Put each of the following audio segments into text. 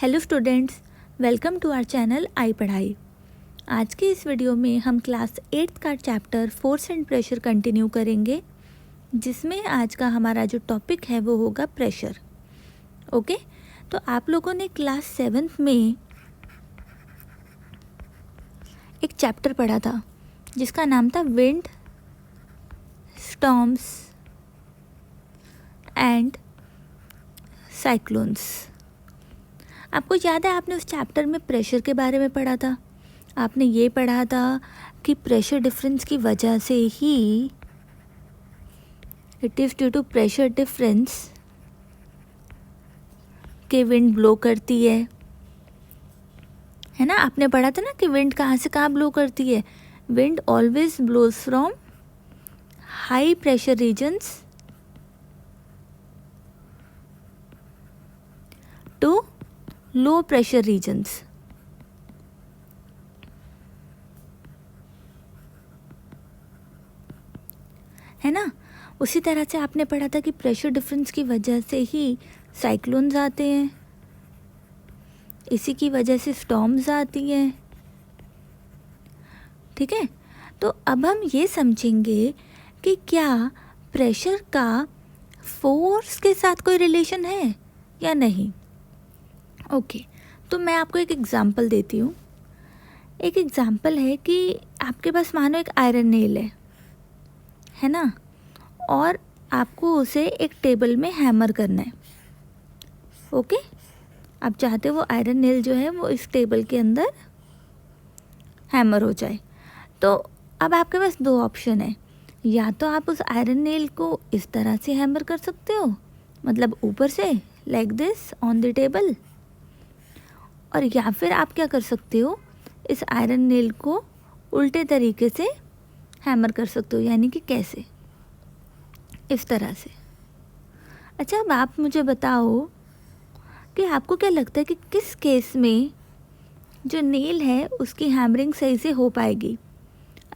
Hello students, welcome to our channel I पढ़ाई। आज के इस वीडियो में हम क्लास 8th का chapter force and pressure continue करेंगे, जिसमें आज का हमारा जो टॉपिक है वो होगा प्रेशर। ओके, तो आप लोगों ने क्लास 7th में एक चैप्टर पढ़ा था जिसका नाम था विंड, स्टॉर्म्स एंड साइक्लोन्स। आपको याद है आपने उस चैप्टर में प्रेशर के बारे में पढ़ा था। आपने ये पढ़ा था कि प्रेशर डिफरेंस की वजह से ही it is due to pressure difference कि विंड ब्लो करती है ना। आपने पढ़ा था ना कि विंड कहाँ से कहाँ ब्लो करती है। Wind always blows from high pressure regions to low pressure regions. है ना। उसी तरह से आपने पढ़ा था कि प्रेशर डिफरेंस की वजह से ही साइक्लोन्स आते हैं, इसी की वजह से स्टॉर्म्स आती हैं। ठीक है, तो अब हम ये समझेंगे कि क्या प्रेशर का फोर्स के साथ कोई रिलेशन है या नहीं। ओके, तो मैं आपको एक एग्ज़ाम्पल देती हूँ। एक एग्ज़ाम्पल है कि आपके पास मानो एक आयरन नेल है ना, और आपको उसे एक टेबल में हैमर करना है। ओके, आप चाहते हो वो आयरन नेल जो है वो इस टेबल के अंदर हैमर हो जाए। तो अब आपके पास दो ऑप्शन है, या तो आप उस आयरन नेल को इस तरह से हैमर कर सकते हो, मतलब ऊपर से like this on the table, और या फिर आप क्या कर सकते हो, इस आयरन नेल को उल्टे तरीके से हैमर कर सकते हो। यानी कि कैसे, इस तरह से। अच्छा, अब आप मुझे बताओ कि आपको क्या लगता है कि किस केस में जो नेल है उसकी हैमरिंग सही से हो पाएगी।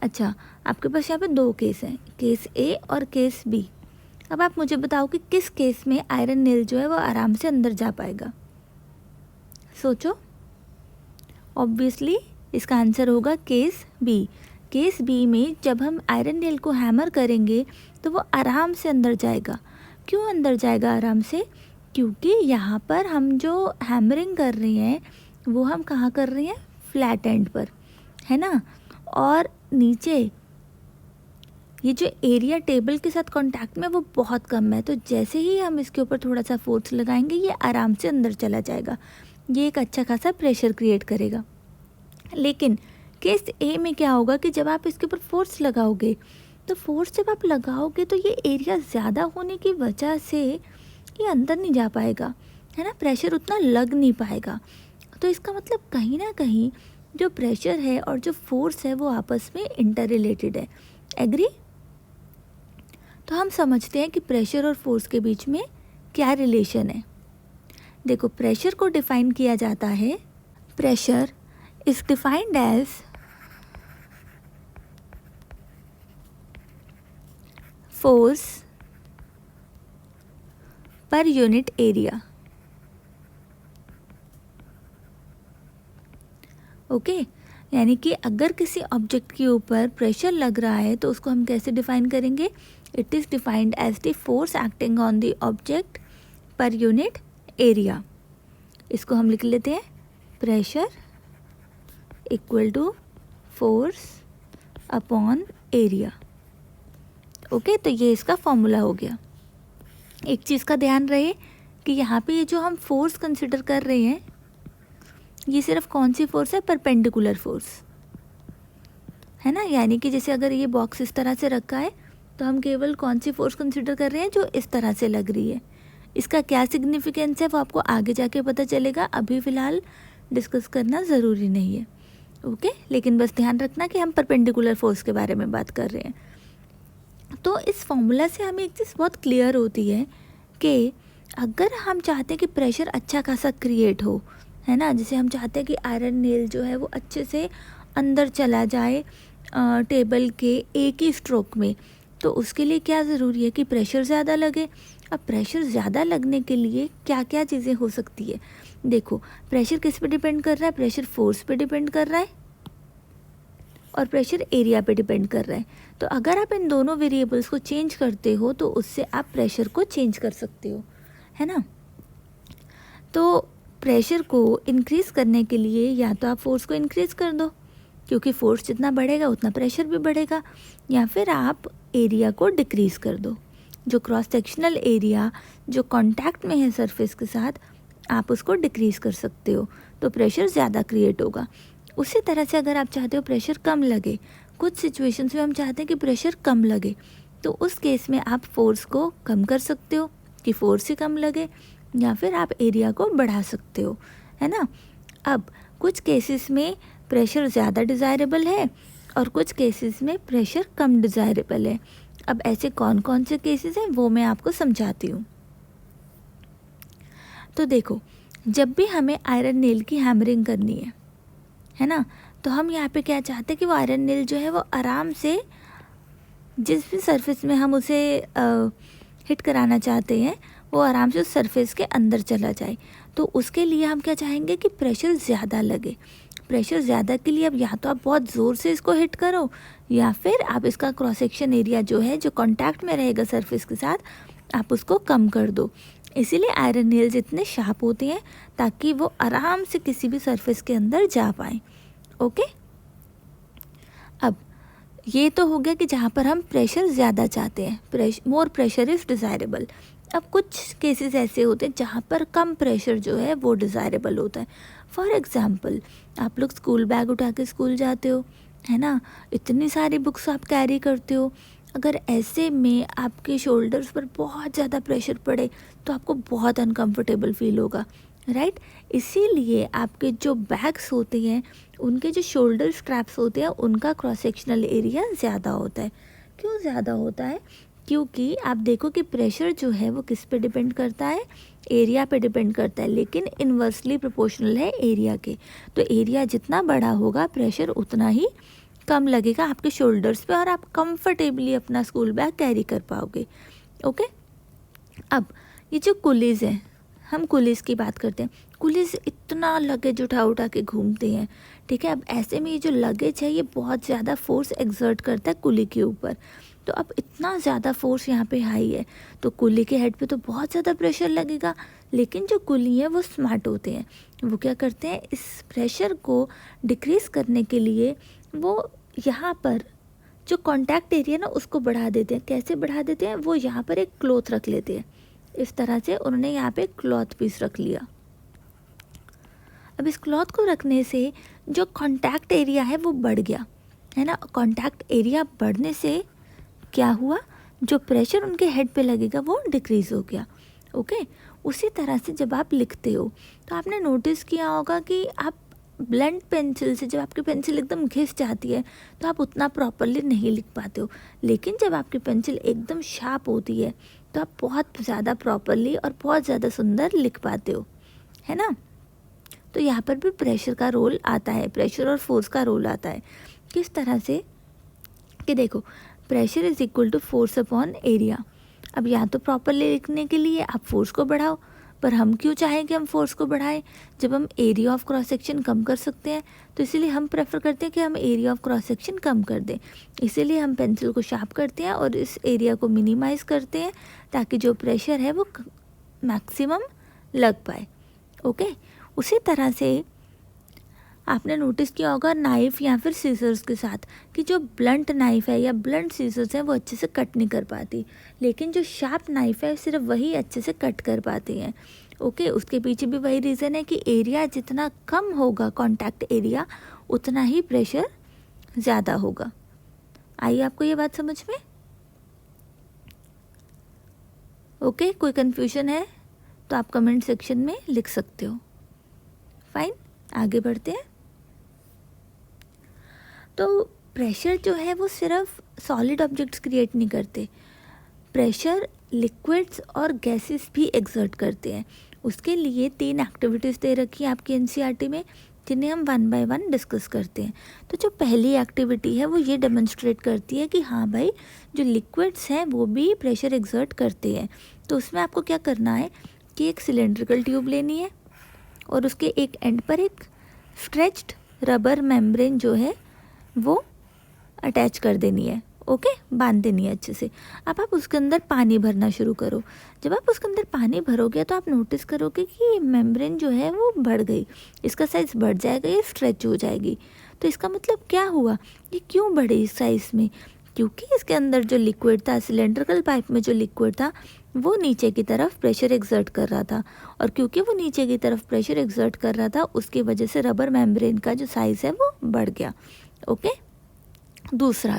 अच्छा, आपके पास यहाँ पे दो केस हैं, केस ए और केस बी। अब आप मुझे बताओ कि किस केस में आयरन नेल जो है वो आराम से अंदर जा पाएगा। सोचो। ऑब्वियसली इसका आंसर होगा केस बी। केस बी में जब हम आयरन नेल को हैमर करेंगे तो वो आराम से अंदर जाएगा। क्यों अंदर जाएगा आराम से? क्योंकि यहाँ पर हम जो हैमरिंग कर रहे हैं वो हम कहाँ कर रहे हैं, फ्लैट एंड पर, है ना। और नीचे ये जो एरिया टेबल के साथ कांटेक्ट में वो बहुत कम है, तो जैसे ही हम इसके ऊपर थोड़ा सा फोर्स लगाएंगे ये आराम से अंदर चला जाएगा। ये एक अच्छा खासा प्रेशर क्रिएट करेगा। लेकिन केस ए में क्या होगा कि जब आप इसके ऊपर फोर्स लगाओगे, तो फोर्स जब आप लगाओगे तो ये एरिया ज़्यादा होने की वजह से ये अंदर नहीं जा पाएगा, है ना। प्रेशर उतना लग नहीं पाएगा। तो इसका मतलब कहीं ना कहीं जो प्रेशर है और जो फोर्स है वो आपस में इंटर रिलेटेड है। एग्री? तो हम समझते हैं कि प्रेशर और फोर्स के बीच में क्या रिलेशन है। देखो, प्रेशर को डिफाइन किया जाता है, pressure is defined as force per unit area. Okay, यानी कि अगर किसी ऑब्जेक्ट के ऊपर प्रेशर लग रहा है तो उसको हम कैसे डिफाइन करेंगे? It is defined as the force acting on the object per unit area. इसको हम लिख लेते हैं, pressure equal to force upon area. Okay, तो ये इसका फॉर्मूला हो गया। एक चीज़ का ध्यान रहे कि यहाँ पे ये जो हम फोर्स कंसिडर कर रहे हैं ये सिर्फ कौन सी फोर्स है? परपेंडिकुलर फोर्स, है ना। यानी कि जैसे अगर ये बॉक्स इस तरह से रखा है तो हम केवल कौन सी फोर्स कंसिडर कर रहे हैं? जो इस तरह से लग रही है। इसका क्या सिग्निफिकेंस है वो आपको आगे जाके पता चलेगा, अभी फ़िलहाल डिस्कस करना ज़रूरी नहीं है। ओके, लेकिन बस ध्यान रखना कि हम परपेंडिकुलर फोर्स के बारे में बात कर रहे हैं। तो इस फॉर्मूला से हमें एक चीज़ बहुत क्लियर होती है कि अगर हम चाहते हैं कि प्रेशर अच्छा खासा क्रिएट हो, है ना, जैसे हम चाहते हैं कि आयरन नेल जो है वो अच्छे से अंदर चला जाए टेबल के एक ही स्ट्रोक में, तो उसके लिए क्या ज़रूरी है कि प्रेशर ज़्यादा लगे। अब प्रेशर ज़्यादा लगने के लिए क्या क्या चीज़ें हो सकती है? देखो प्रेशर किस पे डिपेंड कर रहा है, प्रेशर फोर्स पे डिपेंड कर रहा है और प्रेशर एरिया पे डिपेंड कर रहा है। तो अगर आप इन दोनों वेरिएबल्स को चेंज करते हो तो उससे आप प्रेशर को चेंज कर सकते हो, है ना। तो प्रेशर को इंक्रीज़ करने के लिए या तो आप फोर्स को इंक्रीज़ कर दो, क्योंकि फोर्स जितना बढ़ेगा उतना प्रेशर भी बढ़ेगा, या फिर आप एरिया को डिक्रीज़ कर दो। जो क्रॉस सेक्शनल एरिया जो कांटेक्ट में है सरफेस के साथ, आप उसको डिक्रीज़ कर सकते हो, तो प्रेशर ज़्यादा क्रिएट होगा। उसी तरह से अगर आप चाहते हो प्रेशर कम लगे, कुछ सिचुएशंस में हम चाहते हैं कि प्रेशर कम लगे, तो उस केस में आप फोर्स को कम कर सकते हो कि फोर्स ही कम लगे, या फिर आप एरिया को बढ़ा सकते हो, है ना। अब कुछ केसेस में प्रेशर ज़्यादा डिज़ायरेबल है और कुछ केसेस में प्रेशर कम डिज़ायरेबल है। अब ऐसे कौन कौन से केसेस हैं वो मैं आपको समझाती हूँ। तो देखो, जब भी हमें आयरन नेल की हैमरिंग करनी है ना, तो हम यहाँ पे क्या चाहते हैं कि वो आयरन नेल जो है वो आराम से जिस भी सरफेस में हम उसे हिट कराना चाहते हैं वो आराम से उस सरफेस के अंदर चला जाए। तो उसके लिए हम क्या चाहेंगे कि प्रेशर ज़्यादा लगे। प्रेशर ज़्यादा के लिए अब या तो आप बहुत ज़ोर से इसको हिट करो, या फिर आप इसका क्रॉस सेक्शन एरिया जो है जो कांटेक्ट में रहेगा सरफेस के साथ, आप उसको कम कर दो। इसीलिए आयरन नेल्स इतने शार्प होते हैं ताकि वो आराम से किसी भी सरफेस के अंदर जा पाएँ। ओके, अब ये तो हो गया कि जहाँ पर हम प्रेशर ज़्यादा चाहते हैं, मोर प्रेशर इज़ डिज़ायरेबल। अब कुछ केसेस ऐसे होते हैं जहाँ पर कम प्रेशर जो है वो डिज़ायरेबल होता है। फॉर एग्ज़ाम्पल, आप लोग स्कूल बैग उठा के स्कूल जाते हो, है ना, इतनी सारी बुक्स आप कैरी करते हो। अगर ऐसे में आपके शोल्डर्स पर बहुत ज़्यादा प्रेशर पड़े तो आपको बहुत अनकंफर्टेबल फील होगा, राइट। इसीलिए आपके जो बैग्स होते हैं उनके जो शोल्डर स्ट्रैप्स होते हैं उनका क्रॉस सेक्शनल एरिया ज़्यादा होता है। क्यों ज़्यादा होता है? क्योंकि आप देखो कि प्रेशर जो है वो किस पे डिपेंड करता है, एरिया पे डिपेंड करता है, लेकिन इन्वर्सली प्रोपोर्शनल है एरिया के। तो एरिया जितना बड़ा होगा प्रेशर उतना ही कम लगेगा आपके शोल्डर्स पे और आप कंफर्टेबली अपना स्कूल बैग कैरी कर पाओगे। ओके, अब ये जो कुलीज़ हैं, हम कुलीज़ की बात करते हैं। कुलीज़ इतना लगेज उठा उठा के घूमते हैं, ठीक है। अब ऐसे में ये जो लगेज है ये बहुत ज़्यादा फोर्स एक्सर्ट करता है कुली के ऊपर। तो अब इतना ज़्यादा फोर्स यहाँ पे हाई है तो कुली के हेड पे तो बहुत ज़्यादा प्रेशर लगेगा। लेकिन जो कुली हैं वो स्मार्ट होते हैं, वो क्या करते हैं, इस प्रेशर को डिक्रीज़ करने के लिए वो यहाँ पर जो कॉन्टैक्ट एरिया ना उसको बढ़ा देते हैं। कैसे बढ़ा देते हैं? वो यहाँ पर एक क्लॉथ रख लेते हैं। इस तरह से उन्होंने यहाँ पे क्लॉथ पीस रख लिया। अब इस क्लॉथ को रखने से जो कॉन्टैक्ट एरिया है वो बढ़ गया, है ना। कॉन्टैक्ट एरिया बढ़ने से क्या हुआ, जो प्रेशर उनके हेड पे लगेगा वो डिक्रीज़ हो गया। ओके, उसी तरह से जब आप लिखते हो तो आपने नोटिस किया होगा कि आप ब्लंट पेंसिल से जब आपकी पेंसिल एकदम घिस जाती है तो आप उतना प्रॉपरली नहीं लिख पाते हो, लेकिन जब आपकी पेंसिल एकदम शार्प होती है तो आप बहुत ज़्यादा प्रॉपरली और बहुत ज़्यादा सुंदर लिख पाते हो, है ना। तो यहाँ पर भी प्रेशर का रोल आता है, प्रेशर और फोर्स का रोल आता है। किस तरह से कि देखो, pressure is equal to force upon area. अब या तो प्रॉपरली लिखने के लिए आप फोर्स को बढ़ाओ, पर हम क्यों चाहें कि हम फोर्स को बढ़ाएं जब हम एरिया ऑफ क्रॉस सेक्शन कम कर सकते हैं। तो इसीलिए हम प्रेफर करते हैं कि हम एरिया ऑफ क्रॉस सेक्शन कम कर दें। इसीलिए हम पेंसिल को शार्प करते हैं और इस एरिया को मिनिमाइज़ करते हैं ताकि जो प्रेशर है वो मैक्सिमम लग पाए। ओके, उसी तरह से आपने नोटिस किया होगा नाइफ़ या फिर सीजर्स के साथ कि जो ब्लंट नाइफ़ है या ब्लंट सीजर्स है वो अच्छे से कट नहीं कर पाती, लेकिन जो शार्प नाइफ़ है सिर्फ वही अच्छे से कट कर पाती हैं। ओके, उसके पीछे भी वही रीज़न है कि एरिया जितना कम होगा कॉन्टैक्ट एरिया उतना ही प्रेशर ज़्यादा होगा। आइए आपको ये बात समझ में? ओके, कोई कन्फ्यूजन है तो आप कमेंट सेक्शन में लिख सकते हो। फाइन, आगे बढ़ते हैं। तो प्रेशर जो है वो सिर्फ सॉलिड ऑब्जेक्ट्स क्रिएट नहीं करते, प्रेशर लिक्विड्स और गैसेस भी एक्सर्ट करते हैं। उसके लिए 3 एक्टिविटीज़ दे रखी है आपकी एनसीईआरटी में, जिन्हें हम 1 बाय 1 डिस्कस करते हैं। तो जो पहली एक्टिविटी है वो ये डेमोन्स्ट्रेट करती है कि हाँ भाई, जो लिक्विड्स हैं वो भी प्रेशर एक्सर्ट करते हैं। तो उसमें आपको क्या करना है कि एक सिलेंड्रिकल ट्यूब लेनी है, और उसके एक एंड पर एक स्ट्रेच्ड रबर मेम्ब्रेन जो है वो अटैच कर देनी है। ओके, बांध देनी है अच्छे से। अब आप उसके अंदर पानी भरना शुरू करो। जब आप उसके अंदर पानी भरोगे तो आप नोटिस करोगे कि ये मेम्ब्रेन जो है वो बढ़ गई, इसका साइज़ बढ़ जाएगा, ये स्ट्रेच हो जाएगी। तो इसका मतलब क्या हुआ, ये क्यों बढ़ी इस साइज़ में? क्योंकि इसके अंदर जो लिक्विड था, सिलेंड्रिकल पाइप में जो लिक्विड था वो नीचे की तरफ प्रेशर एक्सर्ट कर रहा था, और क्योंकि वो नीचे की तरफ प्रेशर एक्सर्ट कर रहा था उसकी वजह से रबर मेम्ब्रेन का जो साइज़ है वो बढ़ गया। ओके, दूसरा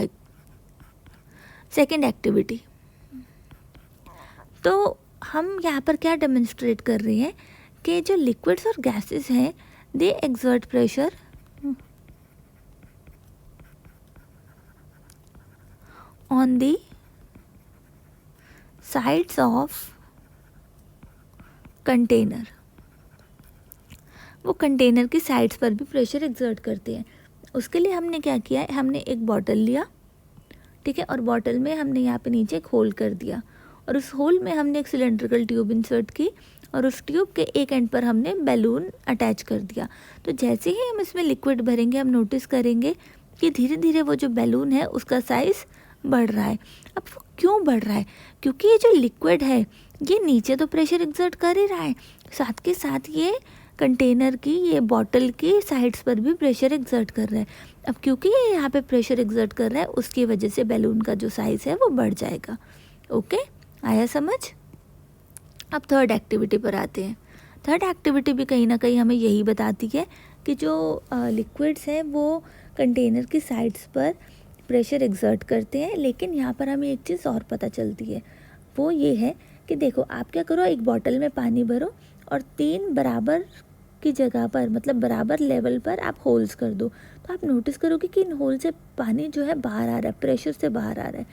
सेकेंड एक्टिविटी। तो हम यहाँ पर क्या डेमोन्स्ट्रेट कर रहे हैं कि जो लिक्विड्स और गैसेस हैं they exert pressure on the sides of container. वो कंटेनर की साइड्स पर भी प्रेशर एक्सर्ट करते हैं। उसके लिए हमने क्या किया है, हमने एक बॉटल लिया, ठीक है, और बॉटल में हमने यहाँ पे नीचे एक होल कर दिया, और उस होल में हमने एक सिलेंड्रिकल ट्यूब इंसर्ट की, और उस ट्यूब के एक एंड पर हमने बैलून अटैच कर दिया। तो जैसे ही हम इसमें लिक्विड भरेंगे हम नोटिस करेंगे कि धीरे धीरे वो जो बैलून है उसका साइज़ बढ़ रहा है। अब वो क्यों बढ़ रहा है? क्योंकि ये जो लिक्विड है ये नीचे तो प्रेशर एक्सर्ट कर ही रहा है, साथ के साथ ये कंटेनर की, ये बॉटल की साइड्स पर भी प्रेशर एक्सर्ट कर रहा है। अब क्योंकि ये यहाँ पे प्रेशर एक्सर्ट कर रहा है उसकी वजह से बैलून का जो साइज़ है वो बढ़ जाएगा। ओके, आया समझ? अब थर्ड एक्टिविटी पर आते हैं। थर्ड एक्टिविटी भी कहीं ना कहीं हमें यही बताती है कि जो लिक्विड्स हैं वो कंटेनर की साइड्स पर प्रेशर एक्सर्ट करते हैं, लेकिन यहाँ पर हमें एक चीज़ और पता चलती है, वो ये है कि देखो आप क्या करो, एक बॉटल में पानी भरो और 3 बराबर की जगह पर, मतलब बराबर लेवल पर आप होल्स कर दो। तो आप नोटिस करोगे कि इन होल से पानी जो है बाहर आ रहा है, प्रेशर से बाहर आ रहा है।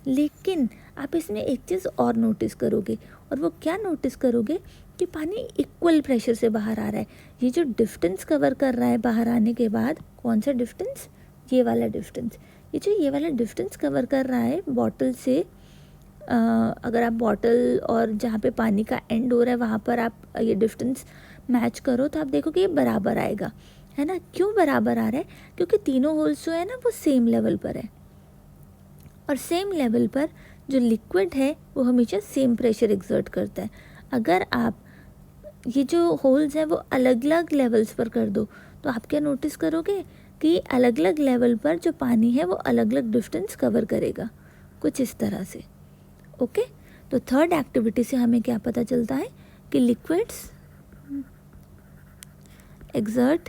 लेकिन आप इसमें एक चीज़ और नोटिस करोगे, और वो क्या नोटिस करोगे कि पानी इक्वल प्रेशर से बाहर आ रहा है। ये जो डिस्टेंस कवर कर रहा है बाहर आने के बाद, कौन सा डिस्टेंस? ये वाला डिस्टेंस। ये वाला डिस्टेंस कवर कर रहा है बॉटल से, अगर आप बॉटल और जहाँ पे पानी का एंड हो रहा है वहाँ पर आप ये डिस्टेंस मैच करो तो आप देखो कि ये बराबर आएगा, है ना? क्यों बराबर आ रहा है? क्योंकि तीनों होल्स जो है ना वो सेम लेवल पर है, और सेम लेवल पर जो लिक्विड है वो हमेशा सेम प्रेशर एक्सर्ट करता है। अगर आप ये जो होल्स हैं वो अलग अलग लेवल्स पर कर दो तो आप क्या नोटिस करोगे कि अलग अलग लेवल पर जो पानी है वो अलग अलग डिस्टेंस कवर करेगा, कुछ इस तरह से। ओके, तो थर्ड एक्टिविटी से हमें क्या पता चलता है कि liquids exert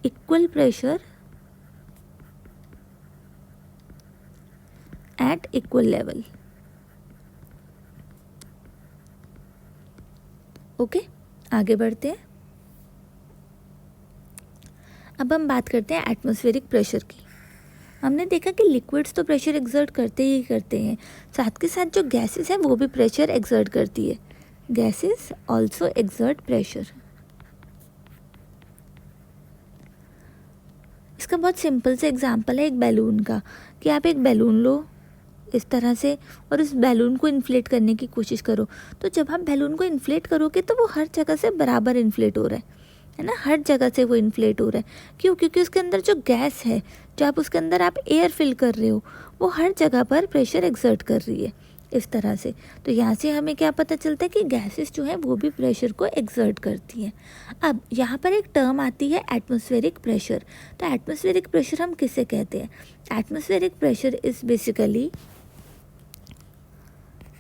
equal pressure at equal level. Okay, आगे बढ़ते हैं। अब हम बात करते हैं एटमॉस्फेरिक प्रेशर की। हमने देखा कि लिक्विड्स तो प्रेशर एक्सर्ट करते ही करते हैं, साथ के साथ जो गैसेस है वो भी प्रेशर एक्सर्ट करती है। Gases also exert pressure. इसका बहुत सिंपल से एग्जांपल है एक बैलून का, कि आप एक बैलून लो इस तरह से और उस बैलून को इन्फ्लेट करने की कोशिश करो। तो जब आप बैलून को इन्फ्लेट करोगे तो वो हर जगह से बराबर इन्फ्लेट हो रहा है ना? हर जगह से वो इन्फ्लेट हो रहा है। क्यों? क्योंकि उसके अंदर जो गैस है, जो आप उसके अंदर आप एयर फिल कर रहे हो, वो हर जगह पर प्रेशर एक्सर्ट कर रही है इस तरह से। तो यहाँ से हमें क्या पता चलता है कि गैसेस जो है वो भी प्रेशर को एक्सर्ट करती हैं। अब यहाँ पर एक टर्म आती है एटमॉस्फेरिक प्रेशर। तो एटमॉस्फेरिक प्रेशर हम किसे कहते हैं? Atmospheric pressure is basically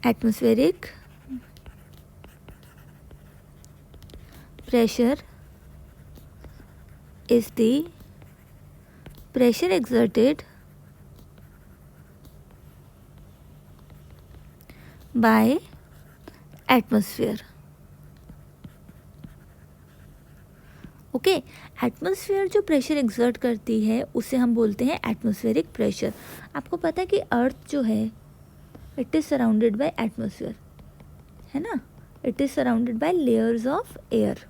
atmospheric pressure is the pressure exerted by atmosphere. Okay, atmosphere जो प्रेशर एक्सर्ट करती है उसे हम बोलते हैं एटमॉस्फेरिक प्रेशर। आपको पता है कि अर्थ जो है it is surrounded by atmosphere, है ना? It is surrounded by layers of air,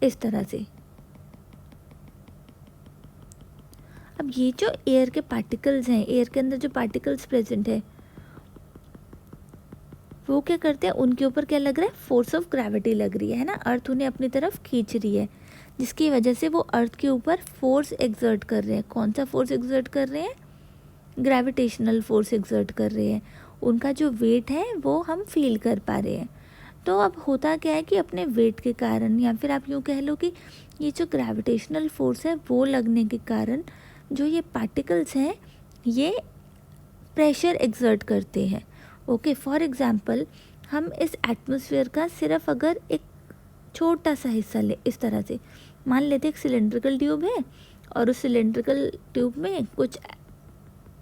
इस तरह से। अब ये जो एयर के पार्टिकल्स हैं, एयर के अंदर जो पार्टिकल्स प्रेजेंट है वो क्या करते हैं, उनके ऊपर क्या लग रहा है, फोर्स ऑफ ग्रेविटी लग रही है ना, अर्थ उन्हें अपनी तरफ खींच रही है, जिसकी वजह से वो अर्थ के ऊपर फोर्स एक्सर्ट कर रहे हैं। कौन सा फोर्स एक्सर्ट कर रहे हैं, ग्रेविटेशनल फोर्स एक्सर्ट कर रहे हैं। उनका जो वेट है वो हम फील कर पा रहे हैं। तो अब होता क्या है कि अपने वेट के कारण, या फिर आप यूँ कह लो कि ये जो ग्रेविटेशनल फोर्स है वो लगने के कारण जो ये पार्टिकल्स हैं ये प्रेशर एक्सर्ट करते हैं। ओके, फॉर एग्जांपल हम इस एटमॉस्फेयर का सिर्फ अगर एक छोटा सा हिस्सा ले, इस तरह से मान लेते एक सिलेंड्रिकल ट्यूब है और उस सिलेंड्रिकल ट्यूब में कुछ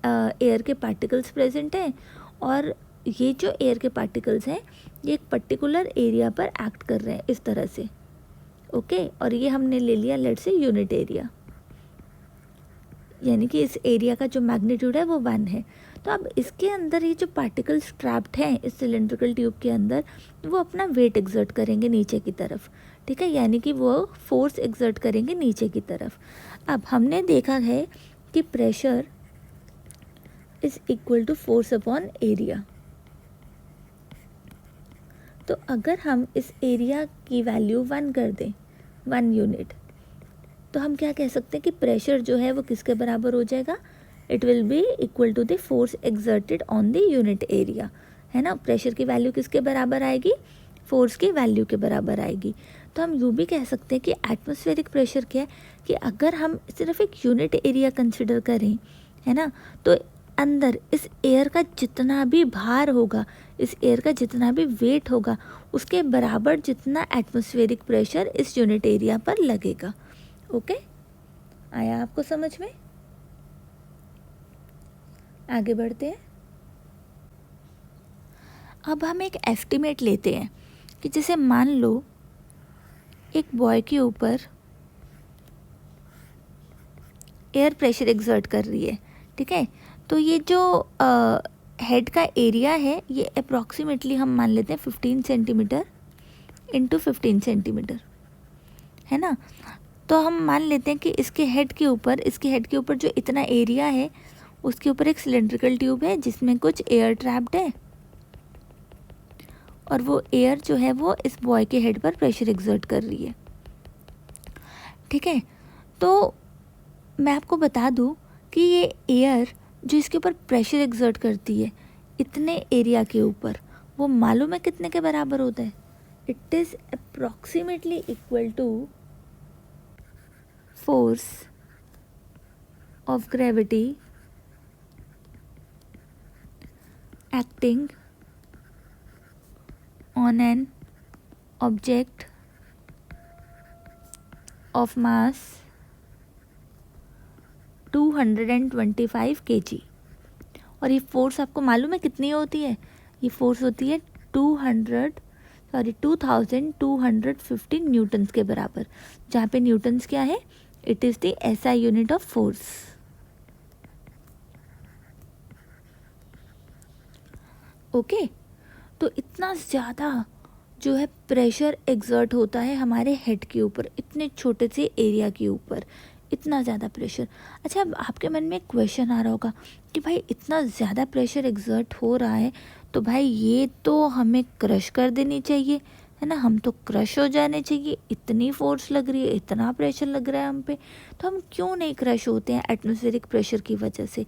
एयर के पार्टिकल्स प्रेजेंट हैं, और ये जो एयर के पार्टिकल्स हैं ये एक पर्टिकुलर एरिया पर एक्ट कर रहे हैं इस तरह से। ओके, और ये हमने ले लिया लेट से यूनिट एरिया, यानी कि इस एरिया का जो मैग्नीट्यूड है वो 1 है। तो अब इसके अंदर ये जो पार्टिकल्स ट्रैप्ड हैं इस सिलेंड्रिकल ट्यूब के अंदर, वो अपना वेट एक्सर्ट करेंगे नीचे की तरफ, ठीक है, यानी कि वो फोर्स एक्सर्ट करेंगे नीचे की तरफ। अब हमने देखा है कि pressure is equal to force upon area. तो अगर हम इस एरिया की वैल्यू 1 कर दें, 1 यूनिट, तो हम क्या कह सकते हैं कि प्रेशर जो है वो किसके बराबर हो जाएगा, it will be equal to the force exerted on the unit area, है ना। प्रेशर की वैल्यू किसके बराबर आएगी, फोर्स की वैल्यू के बराबर आएगी। तो हम यूँ भी कह सकते हैं कि एटमॉस्फेरिक प्रेशर क्या है कि अगर हम सिर्फ एक यूनिट एरिया कंसिडर करें, है ना, तो अंदर इस एयर का जितना भी भार होगा, इस एयर का जितना भी वेट होगा, उसके बराबर जितना एटमॉस्फेरिक प्रेशर इस यूनिट एरिया पर लगेगा। ओके, आया आपको समझ में? आगे बढ़ते हैं। अब हम एक एस्टिमेट लेते हैं कि जैसे मान लो एक बॉय के ऊपर एयर प्रेशर एक्सर्ट कर रही है, ठीक है। तो ये जो हेड का एरिया है ये अप्रॉक्सीमेटली हम मान लेते हैं 15 सेंटीमीटर इंटू 15 सेंटीमीटर, है ना। तो हम मान लेते हैं कि इसके हेड के ऊपर जो इतना एरिया है उसके ऊपर एक सिलेंड्रिकल ट्यूब है जिसमें कुछ एयर ट्रैप्ड है, और वो एयर जो है वो इस बॉय के हेड पर प्रेशर एक्सर्ट कर रही है, ठीक है। तो मैं आपको बता दूं कि ये एयर जो इसके ऊपर प्रेशर एक्सर्ट करती है इतने एरिया के ऊपर, वो मालूम है कितने के बराबर होता है, it is approximately equal to force of gravity acting on an object of mass 225 kg। और ये फोर्स आपको मालूम है कितनी होती है, ये फोर्स होती है 2250 न्यूटन्स के बराबर, जहाँ पे न्यूटन्स क्या है, it is the SI unit of force. Okay, तो इतना ज़्यादा जो है प्रेशर एक्सर्ट होता है हमारे हेड के ऊपर, इतने छोटे से एरिया के ऊपर इतना ज़्यादा प्रेशर। अच्छा, अब आपके मन में एक क्वेश्चन आ रहा होगा कि भाई इतना ज़्यादा प्रेशर एक्सर्ट हो रहा है तो भाई ये तो हमें क्रश कर देनी चाहिए, है ना, हम तो क्रश हो जाने चाहिए, इतनी फोर्स लग रही है, इतना प्रेशर लग रहा है हम पे, तो हम क्यों नहीं क्रश होते हैं एटमॉस्फेरिक प्रेशर की वजह से।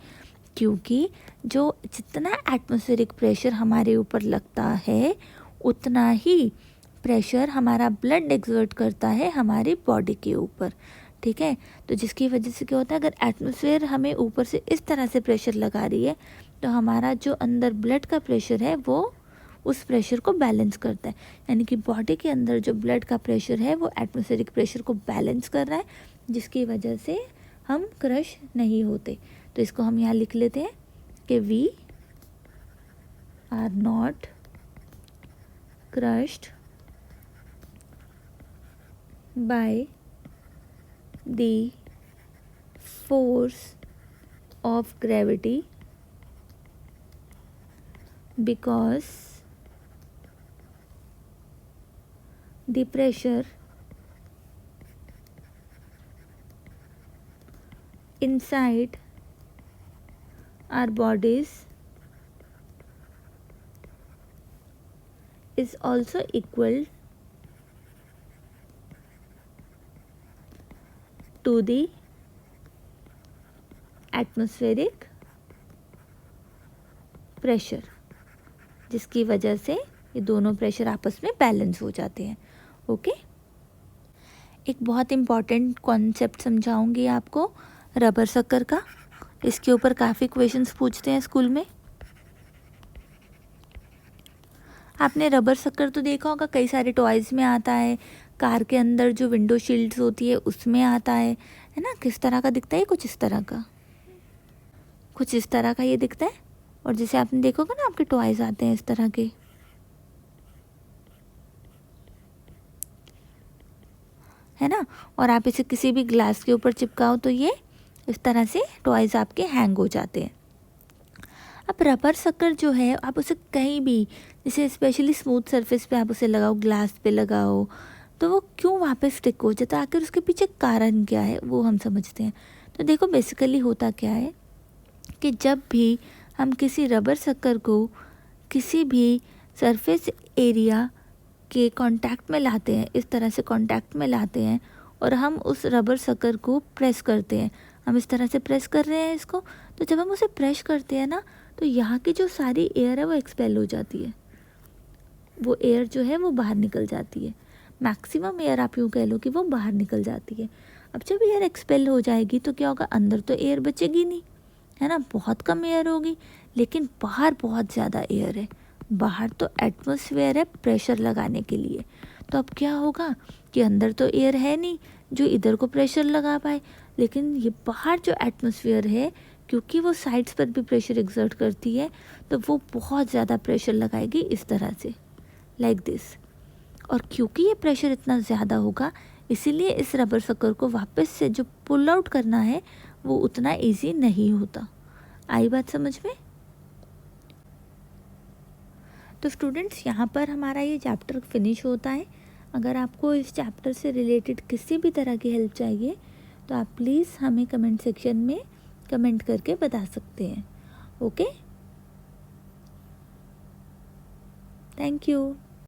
क्योंकि जो जितना एटमॉस्फेरिक प्रेशर हमारे ऊपर लगता है उतना ही प्रेशर हमारा ब्लड एक्सर्ट करता है हमारी बॉडी के ऊपर, ठीक है। तो जिसकी वजह से क्या होता है, अगर एटमॉस्फेयर हमें ऊपर से इस तरह से प्रेशर लगा रही है तो हमारा जो अंदर ब्लड का प्रेशर है वो उस प्रेशर को बैलेंस करता है, यानी कि बॉडी के अंदर जो ब्लड का प्रेशर है वो एटमॉस्फेरिक प्रेशर को बैलेंस कर रहा है, जिसकी वजह से हम क्रश नहीं होते। तो इसको हम यहाँ लिख लेते हैं कि we are not crushed by the force of gravity because the pressure inside our bodies is also equal to the atmospheric pressure, जिसकी वजह से ये दोनों प्रेशर आपस में बैलेंस हो जाते हैं. ओके, एक बहुत इम्पॉर्टेंट कॉन्सेप्ट समझाऊंगी आपको रबर शक्कर का. इसके ऊपर काफ़ी क्वेश्चंस पूछते हैं स्कूल में. आपने रबर शक्कर तो देखा होगा, कई सारे टॉयज़ में आता है, कार के अंदर जो विंडो शील्ड्स होती है उसमें आता है ना. किस तरह का दिखता है? कुछ इस तरह का, कुछ इस तरह का ये दिखता है. और जैसे आपने देखोगे ना, आपके टॉयज़ आते हैं इस तरह के, है ना. और आप इसे किसी भी ग्लास के ऊपर चिपकाओ तो ये इस तरह से टॉयज़ आपके हैंग हो जाते हैं. अब रबर शक्कर जो है, आप उसे कहीं भी, जैसे स्पेशली स्मूथ सरफेस पे आप उसे लगाओ, ग्लास पे लगाओ, तो वो क्यों वहाँ पे स्टिक हो जाता है? आखिर उसके पीछे कारण क्या है वो हम समझते हैं. तो देखो, बेसिकली होता क्या है कि जब भी हम किसी रबर शक्कर को किसी भी सरफेस एरिया के कांटेक्ट में लाते हैं, इस तरह से कांटेक्ट में लाते हैं, और हम उस रबर शक्कर को प्रेस करते हैं, हम इस तरह से प्रेस कर रहे हैं इसको, तो जब हम उसे प्रेस करते हैं ना, तो यहाँ की जो सारी एयर है वो एक्सपेल हो जाती है. वो एयर जो है वो बाहर निकल जाती है. मैक्सिमम एयर आप यूँ कह लो कि वो बाहर निकल जाती है. अब जब एयर एक्सपेल हो जाएगी तो क्या होगा? अंदर तो एयर बचेगी नहीं, है ना. बहुत कम एयर होगी, लेकिन बाहर बहुत ज़्यादा एयर है. बाहर तो एटमॉस्फेयर है प्रेशर लगाने के लिए. तो अब क्या होगा कि अंदर तो एयर है नहीं जो इधर को प्रेशर लगा पाए, लेकिन ये बाहर जो एटमॉस्फेयर है, क्योंकि वो साइड्स पर भी प्रेशर एक्सर्ट करती है, तो वो बहुत ज़्यादा प्रेशर लगाएगी इस तरह से, लाइक दिस. और क्योंकि ये प्रेशर इतना ज़्यादा होगा, इसीलिए इस रबर शक्कर को वापस से जो पुल आउट करना है वो उतना इजी नहीं होता. आई बात समझ में? तो स्टूडेंट्स, यहाँ पर हमारा ये चैप्टर फिनिश होता है. अगर आपको इस चैप्टर से रिलेटेड किसी भी तरह की हेल्प चाहिए तो आप प्लीज़ हमें कमेंट सेक्शन में कमेंट करके बता सकते हैं. Okay, thank you.